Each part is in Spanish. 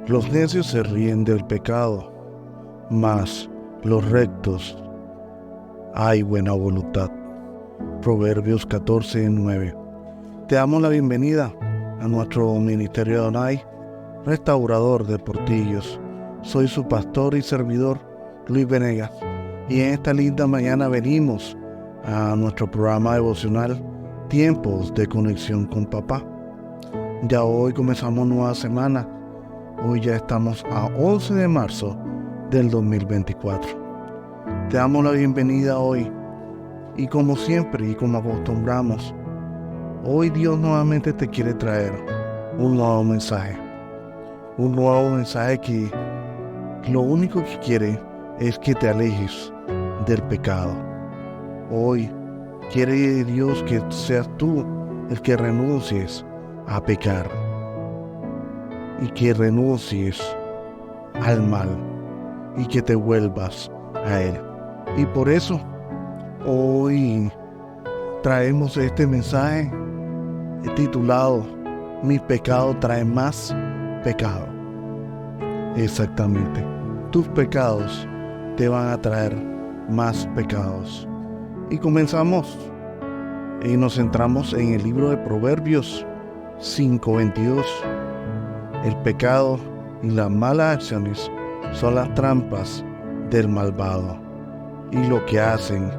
Los necios se ríen del pecado, mas los rectos hay buena voluntad. Proverbios 14:9. Te damos la bienvenida a nuestro ministerio de Adonai, restaurador de Portillos. Soy su pastor y servidor, Luis Venegas, y en esta linda mañana venimos a nuestro programa devocional Tiempos de Conexión con Papá. Ya hoy comenzamos nueva semana. Hoy ya estamos a 11 de marzo del 2024. Te damos la bienvenida hoy y como siempre y como acostumbramos, hoy Dios nuevamente te quiere traer un nuevo mensaje. Un nuevo mensaje que lo único que quiere es que te alejes del pecado. Hoy quiere Dios que seas tú el que renuncies a pecar y que renuncies al mal y que te vuelvas a Él. Y por eso hoy traemos este mensaje titulado Mi pecado trae más pecado. Exactamente, tus pecados te van a traer más pecados. Y comenzamos y nos centramos en el libro de Proverbios 5:22. El pecado y las malas acciones son las trampas del malvado, y lo que hacen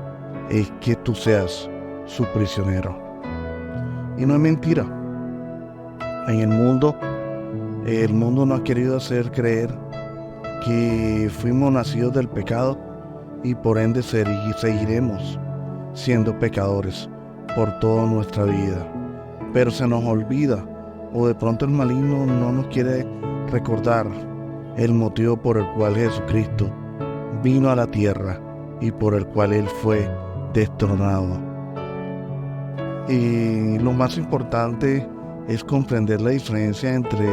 es que tú seas su prisionero. Y no es mentira. En el mundo nos ha querido hacer creer que fuimos nacidos del pecado y por ende seguiremos siendo pecadores por toda nuestra vida. Pero se nos olvida, o de pronto el maligno no nos quiere recordar el motivo por el cual Jesucristo vino a la tierra y por el cual Él fue destronado. Y lo más importante es comprender la diferencia entre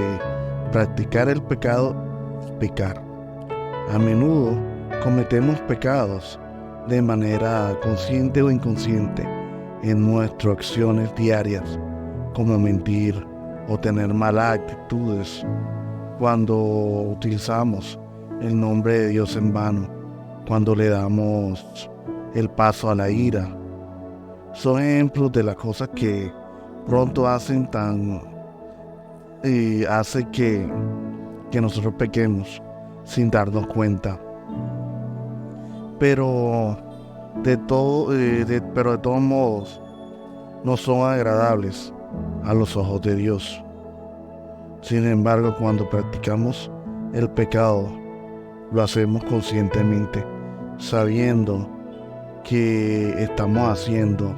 practicar el pecado y pecar. A menudo cometemos pecados de manera consciente o inconsciente en nuestras acciones diarias, como mentir o tener malas actitudes cuando utilizamos el nombre de Dios en vano, cuando le damos el paso a la ira. Son ejemplos de las cosas que pronto hacen hace que nosotros pequemos sin darnos cuenta. Pero de todos modos no son agradables a los ojos de Dios. Sin embargo, cuando practicamos el pecado, lo hacemos conscientemente, sabiendo que estamos haciendo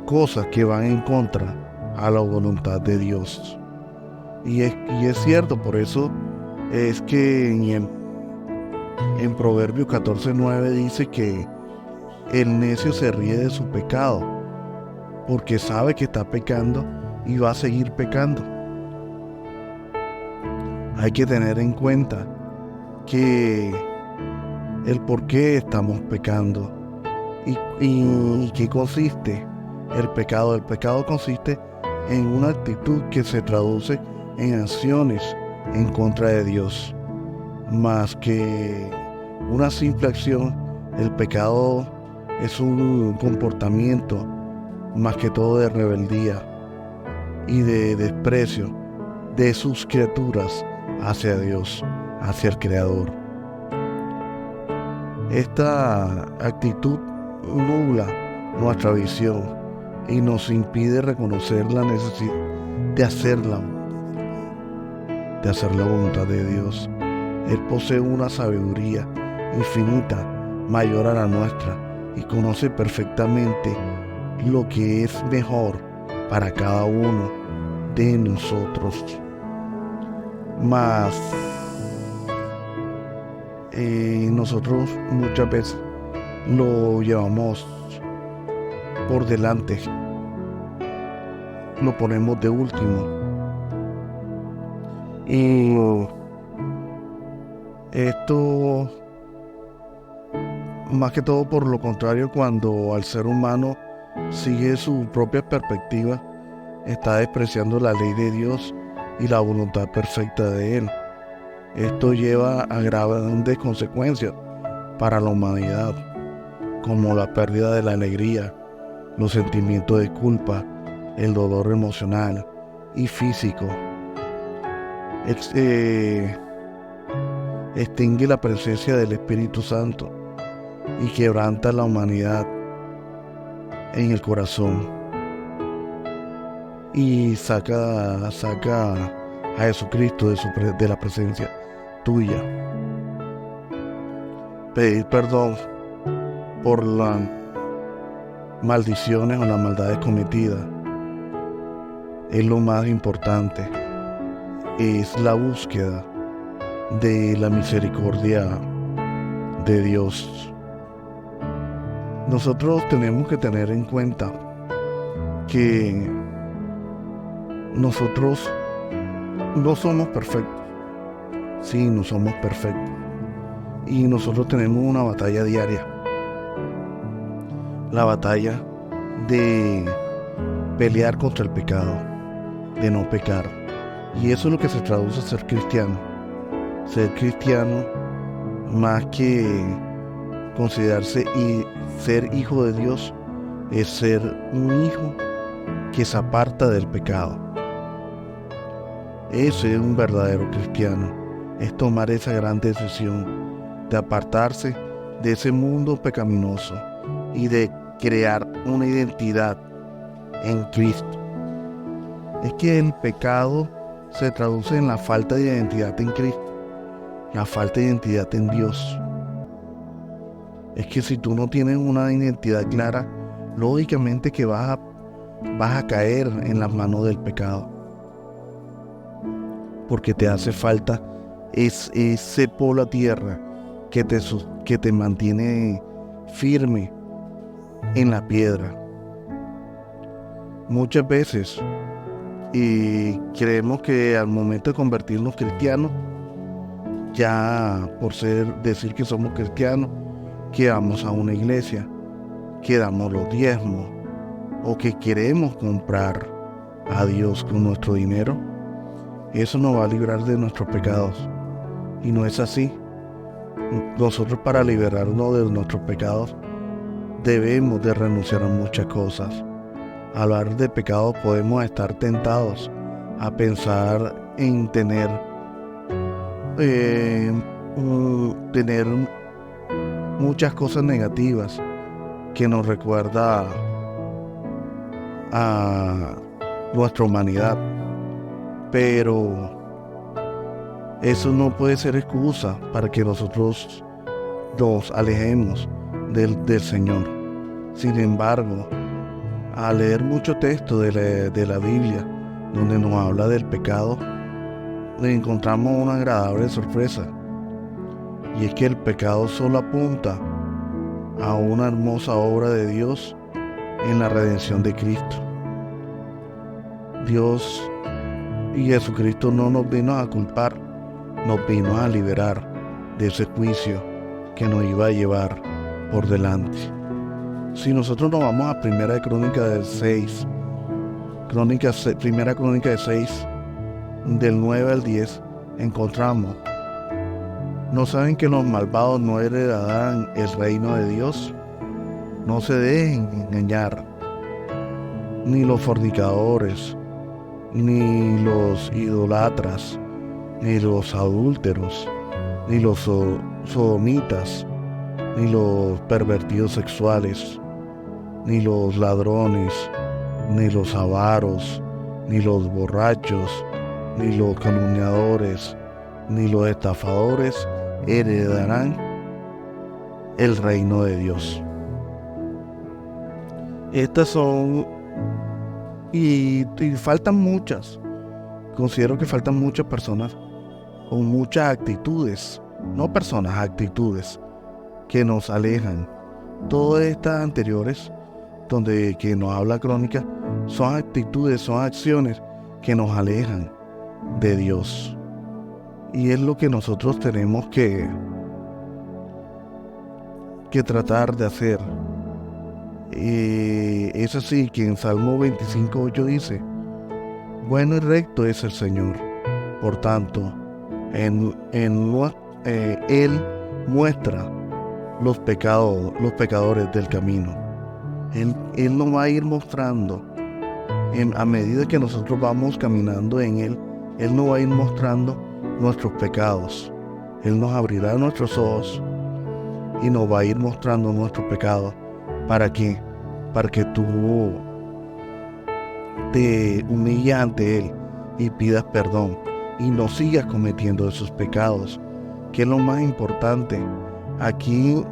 cosas que van en contra a la voluntad de Dios. Y es cierto, por eso es que en Proverbios 14:9 dice que el necio se ríe de su pecado, porque sabe que está pecando y va a seguir pecando. Hay que tener en cuenta que el por qué estamos pecando y qué consiste el pecado. El pecado consiste en una actitud que se traduce en acciones en contra de Dios. Más que una simple acción, el pecado es un comportamiento más que todo de rebeldía y de desprecio de sus criaturas hacia Dios, hacia el Creador. Esta actitud nubla nuestra visión y nos impide reconocer la necesidad de hacer la voluntad de Dios. Él posee una sabiduría infinita, mayor a la nuestra, y conoce perfectamente lo que es mejor para cada uno de nosotros. Mas nosotros muchas veces lo llevamos por delante, lo ponemos de último. Y esto, más que todo por lo contrario, cuando al ser humano sigue su propia perspectiva, está despreciando la ley de Dios y la voluntad perfecta de Él. Esto lleva a grandes consecuencias para la humanidad, como la pérdida de la alegría, los sentimientos de culpa, el dolor emocional y físico. Extingue la presencia del Espíritu Santo y quebranta la humanidad en el corazón y saca a Jesucristo de la presencia tuya. Pedir perdón por las maldiciones o las maldades cometidas es lo más importante. Es la búsqueda de la misericordia de Dios. Nosotros tenemos que tener en cuenta que nosotros no somos perfectos. Sí, no somos perfectos. Y nosotros tenemos una batalla diaria. La batalla de pelear contra el pecado, de no pecar. Y eso es lo que se traduce a ser cristiano. Ser cristiano, más que considerarse y ser hijo de Dios, es ser un hijo que se aparta del pecado. Eso es un verdadero cristiano. Es tomar esa gran decisión de apartarse de ese mundo pecaminoso y de crear una identidad en Cristo. Es que el pecado se traduce en la falta de identidad en Cristo, la falta de identidad en Dios. Es que si tú no tienes una identidad clara, lógicamente que vas a caer en las manos del pecado, porque te hace falta ese polo a tierra que te mantiene firme en la piedra. Muchas veces creemos que al momento de convertirnos cristianos, ya por decir que somos cristianos, que vamos a una iglesia, que damos los diezmos, o que queremos comprar a Dios con nuestro dinero, eso nos va a librar de nuestros pecados. Y no es así. Nosotros, para liberarnos de nuestros pecados, debemos de renunciar a muchas cosas. Al hablar de pecado, podemos estar tentados a pensar en tener muchas cosas negativas que nos recuerda a nuestra humanidad, pero eso no puede ser excusa para que nosotros nos alejemos del Señor. Sin embargo, al leer mucho texto de la Biblia donde nos habla del pecado, encontramos una agradable sorpresa, y es que el pecado solo apunta a una hermosa obra de Dios en la redención de Cristo. Dios y Jesucristo no nos vino a culpar, nos vino a liberar de ese juicio que nos iba a llevar por delante. Si nosotros nos vamos a Primera Crónica de 6, Primera Crónica de 6, del 9 al 10, encontramos: ¿no saben que los malvados no heredarán el reino de Dios? No se dejen engañar, ni los fornicadores, ni los idólatras, ni los adúlteros, ni los sodomitas, ni los pervertidos sexuales, ni los ladrones, ni los avaros, ni los borrachos, ni los calumniadores, ni los estafadores heredarán el reino de Dios. Estas son, y faltan muchas. Considero que faltan muchas personas con muchas actitudes, no personas, actitudes que nos alejan. Todas estas anteriores, que nos habla Crónica, son actitudes, son acciones que nos alejan de Dios. Y es lo que nosotros tenemos que tratar de hacer. Es así que en Salmo 25:8 dice: Bueno y recto es el Señor. Por tanto, Él muestra los pecadores del camino. Él nos va a ir mostrando, a medida que nosotros vamos caminando en Él nos va a ir mostrando nuestros pecados. Él nos abrirá nuestros ojos y nos va a ir mostrando nuestros pecados. ¿Para qué? Para que tú te humilles ante Él y pidas perdón y no sigas cometiendo esos pecados, que es lo más importante. Aquí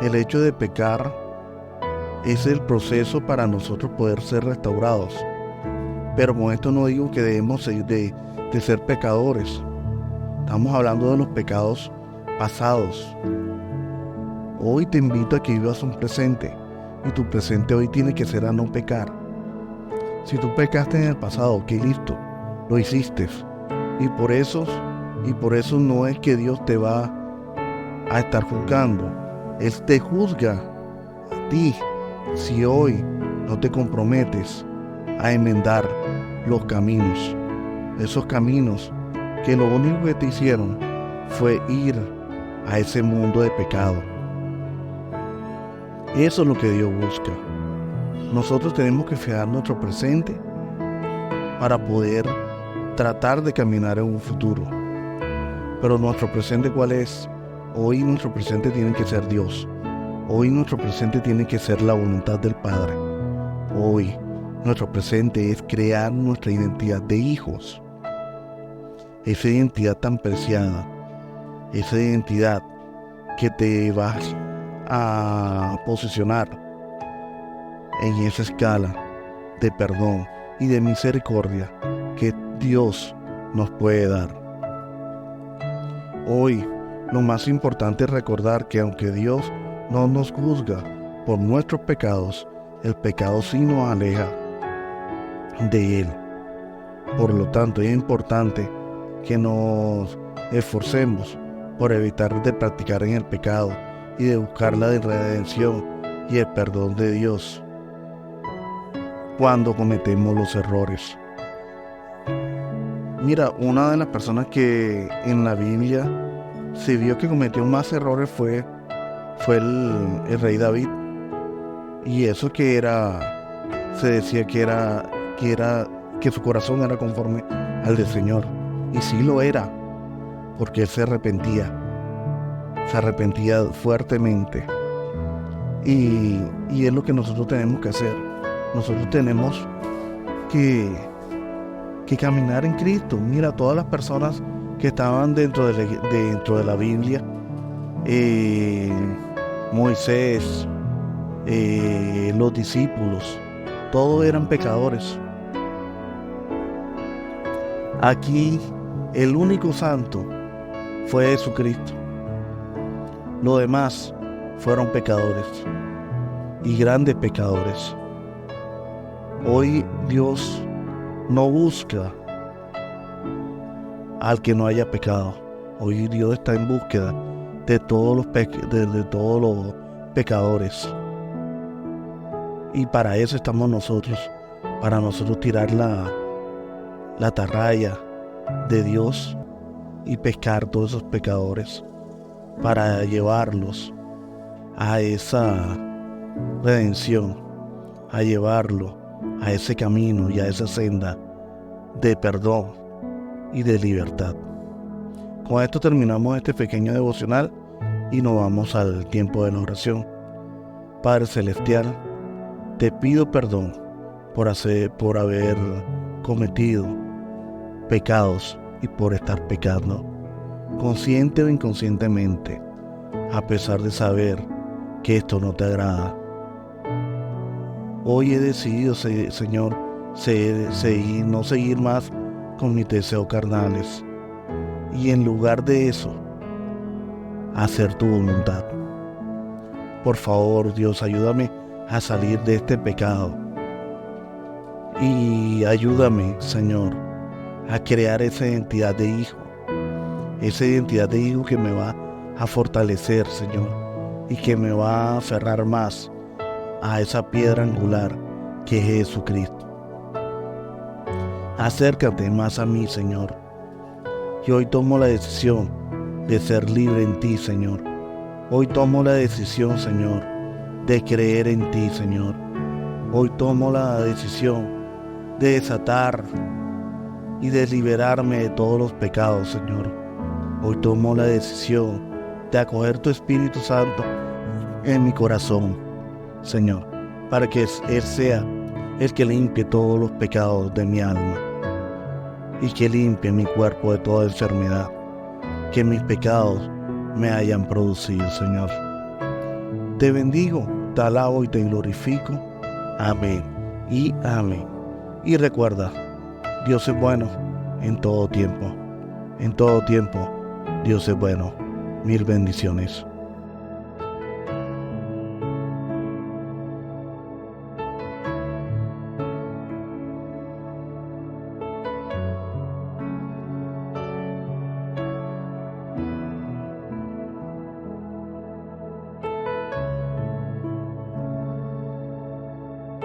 el hecho de pecar es el proceso para nosotros poder ser restaurados. Pero con esto no digo que debemos de ser pecadores. Estamos hablando de los pecados pasados. Hoy te invito a que vivas un presente, y tu presente hoy tiene que ser a no pecar. Si tú pecaste en el pasado, ok, listo, lo hiciste. Y por eso no es que Dios te va a estar juzgando. Él te juzga a ti si hoy no te comprometes a enmendar los caminos. Esos caminos que lo único que te hicieron fue ir a ese mundo de pecado. Eso es lo que Dios busca. Nosotros tenemos que fijar nuestro presente para poder tratar de caminar en un futuro. Pero nuestro presente, ¿cuál es? Hoy nuestro presente tiene que ser Dios. Hoy nuestro presente tiene que ser la voluntad del Padre. Hoy nuestro presente es crear nuestra identidad de hijos. Esa identidad tan preciada, esa identidad que te vas a posicionar en esa escala de perdón y de misericordia que Dios nos puede dar. Hoy lo más importante es recordar que aunque Dios no nos juzga por nuestros pecados, el pecado sí nos aleja de Él. Por lo tanto, es importante que nos esforcemos por evitar de practicar en el pecado y de buscar la redención y el perdón de Dios cuando cometemos los errores. Mira, una de las personas que en la Biblia se vio que cometió más errores fue el rey David. Y eso que se decía que su corazón era conforme al del Señor. Y sí lo era, porque él se arrepentía fuertemente. Y es lo que nosotros tenemos que hacer. Nosotros tenemos que caminar en Cristo. Mira, todas las personas que estaban dentro de la Biblia, Moisés, los discípulos, todos eran pecadores. Aquí el único santo fue Jesucristo. Los demás fueron pecadores y grandes pecadores. Hoy Dios no busca al que no haya pecado. Hoy Dios está en búsqueda de todos los pecadores. Y para eso estamos nosotros, para nosotros tirar la atarraya de Dios y pescar todos esos pecadores, para llevarlos a esa redención, a llevarlo a ese camino y a esa senda de perdón y de libertad. Con esto terminamos este pequeño devocional y nos vamos al tiempo de la oración. Padre Celestial, te pido perdón por haber cometido pecados y por estar pecando, consciente o inconscientemente, a pesar de saber que esto no te agrada. Hoy he decidido, Señor, no seguir más con mis deseos carnales y en lugar de eso, hacer tu voluntad. Por favor, Dios, ayúdame a salir de este pecado y ayúdame, Señor, a crear esa identidad de hijo, que me va a fortalecer, Señor, y que me va a aferrar más a esa piedra angular que es Jesucristo. Acércate más a mí, Señor. Y hoy tomo la decisión de ser libre en ti, Señor. Hoy tomo la decisión, Señor, de creer en ti, Señor. Hoy tomo la decisión de desatar y de liberarme de todos los pecados, Señor. Hoy tomo la decisión de acoger tu Espíritu Santo en mi corazón, Señor, para que Él sea el que limpie todos los pecados de mi alma y que limpie mi cuerpo de toda enfermedad que mis pecados me hayan producido, Señor. Te bendigo, te alabo y te glorifico. Amén y amén. Y recuerda, Dios es bueno en todo tiempo. En todo tiempo, Dios es bueno. Mil bendiciones.